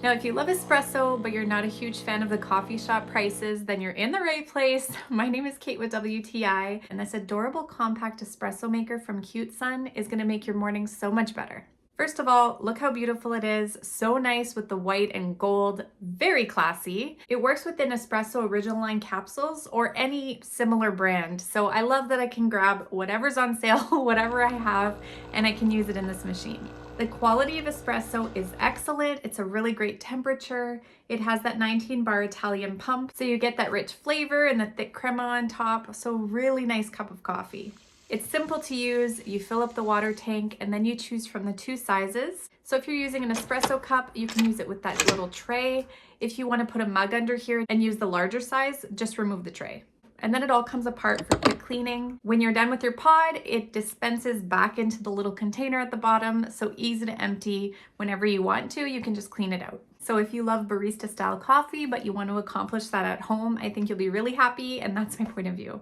Now, if you love espresso, but you're not a huge fan of the coffee shop prices, then you're in the right place. My name is Kate with WTI, and this adorable compact espresso maker from cutesun is gonna make your mornings so much better. First of all, look how beautiful it is. So nice with the white and gold, very classy. It works within Nespresso original line capsules or any similar brand. So I love that I can grab whatever's on sale, whatever I have, and I can use it in this machine. The quality of espresso is excellent. It's a really great temperature. It has that 19 bar Italian pump, so you get that rich flavor and the thick crema on top. So really nice cup of coffee. It's simple to use. You fill up the water tank and then you choose from the two sizes. So if you're using an espresso cup, you can use it with that little tray. If you want to put a mug under here and use the larger size, just remove the tray. And then it all comes apart for quick cleaning. When you're done with your pod, it dispenses back into the little container at the bottom, so easy to empty whenever you want to. You can just clean it out. So if you love barista style coffee, but you want to accomplish that at home, I think you'll be really happy, and that's my point of view.